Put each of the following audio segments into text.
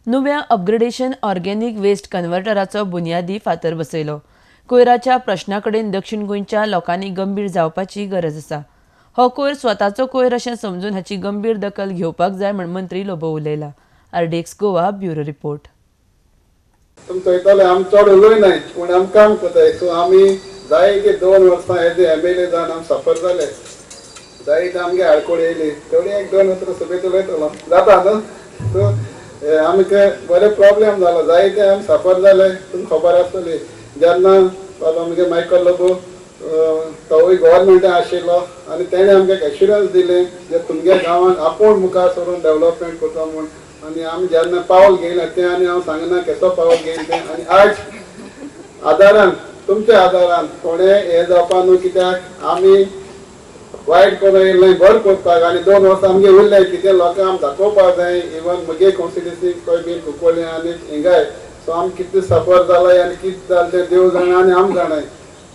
नव्या upgradation organic waste कन्वर्टराचो बुन्यादी फातर बसयलो. कोयराच्या प्रश्नाकडेन दक्षिण गोंयच्या लोकांनी गंभीर जावपाची गरज आसा. हो कोयर स्वताचो कोयर अशें समजून हाची गंभीर दखल घेवपाक जाय म्हण मंत्री लोबो उलयला. RDX Goa bureau report. चयताले आमी चड उलयनाय पूण आमी काम करताय. सो आमी जायते 2 वर्सां एज एमएलए जावन आमी सफर जाले. जायते आमगे आडकोड येयली थोडी 1-2 वर्सां सगळें उलयतलो जाता न्हू. सो आमकां बरे प्रॉब्लेम जालो. जायते आमी सफर जाले. तुमकां खबर आसतली जेन्ना आमगे मायकल लोबो तोवूय गव्हर्मेंटान आशिल्लो आनी तेणें आमकां एश्युरन्स दिलें जे तुमगे गांवांत आपूण मुखार सरून डेव्हलपमेंट करता म्हूण. आनी आमी जेन्ना पावल घेयलें तें आनी हांव सांगना कसो पावल घेयन तें. आनी आज आदारान तुमच्या आदारान थोडें हें जावपा न्हू कित्याक आमी वायट करून येयलें बरें करपाक. आनी 2 वर्सां आमगे उरलें कितें लोकांक आमी दाखोवपाक जाय. इवन म्हगे कॉन्स्टिट्युन्सी खंय बीन कुंकोळ्ळें आनी हिंगाय. सो आमी कितें सफर जालाय आनी कितें जालें तें देव जाणा आनी आमी जाणाय.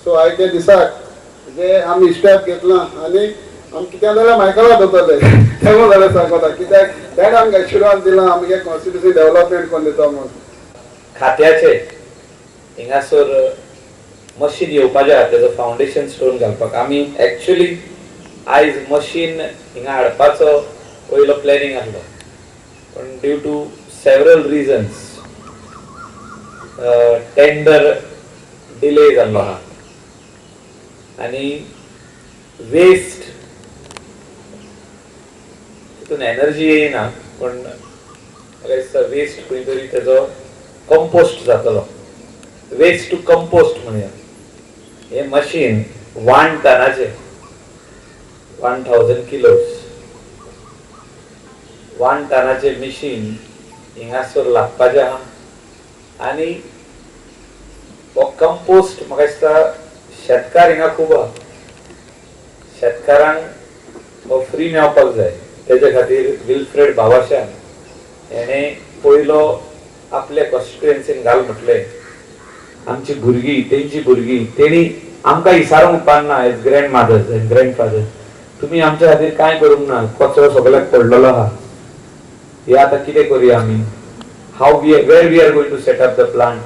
सो आयच्या दिसाक जे आमी स्टेप घेतलां आनी आमी कितें जाल्यार मायकला दोतोले तेवूय जाल्यार सांगता कित्याक तेणें आमकां एश्युरन्स दिलां आमगे कॉन्स्टिट्युन्सी डेव्हलपमेंट करून दिता म्हूण. खात्याचे हिंगासर मशीन येवपाचें आसा तेजो फावंडेशन स्टोन घालपाक आमी एक्चुअली आयज मशीन हिंगा हाडपाचो पयलो प्लॅनिंग आसलो पण due to several reasons tender delay जाल्लो आहा आनी वेस्ट तितून एनर्जी येयना पण वेस्ट खंय तरी तेजो कंपोस्ट जातलो. वेस्ट टू कंपोस्ट म्हणया. हे मशीन 1 टनाचे 1000 किलोज 1 टनाचे मशीन हिंगासर लागपाचें आहा आनी हो कंपोस्ट म्हाका दिसता शेतकार हिंगा खूब आहा. शेतकारांक हो फ्री मेळपाक जाय. तेजे खातीर विल्फ्रेड बाबाशा हेणें पयलो आपल्या कॉन्स्टिट्युएन्सीन घाल म्हटलें. आमची भुरगीं तेंची भुरगीं तेणी आमकां इसारूंक उपकारना as grandmothers as grandfather तुमी आमच्या खातीर कांय करूंक ना. कचरो सगळ्याक पडलेलो आहा. हे आतां कितें करुया आमी. where we are going to set up the plant.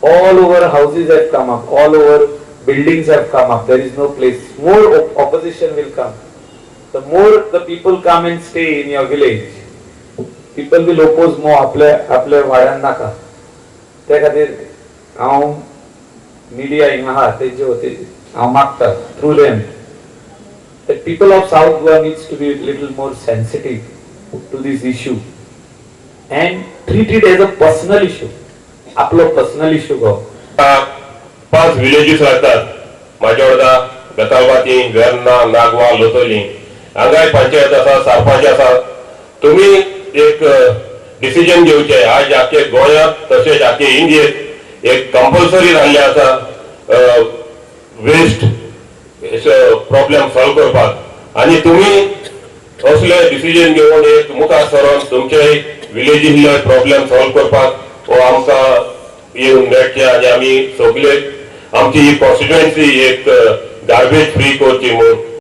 All over houses have come up, all over buildings have come up. There is no place. More opposition will come. The more the people come and stay in your village, people will oppose more. आपल्या वाड्यान नाका. त्या खातीर हांव media हिंगा आहा तेंचे होते हांव मागता through them that people of South Goa needs to be a little more sensitive to this issue and treat it as a personal issue. आपलो पर्सनल इश्यू गो. 5 विलेजीस राहतात माझ्या वांगडा बेतालबाती वेर्ना नागवा लोतोली हांगाय पंचायत आसा सरपंच आसा. तुम्ही एक डिसिजन घेवचे. आज आख्खे गोंयांत तशेंच आख्खे इंडियेत एक कंपल्सरी जाल्लें आसा वेस्ट प्रॉब्लेम सॉल्व करपाक आनी तुम्ही असले डिसिजन घेवन एक मुखार सरून तुमचे विलेजीसले प्रॉब्लेम सॉल्व करपाक हो आमकां येवन मेळचे आनी आमी सगळे आमची ही कॉन्स्टिट्युएन्सी एक गार्बेज फ्री करची म्हूण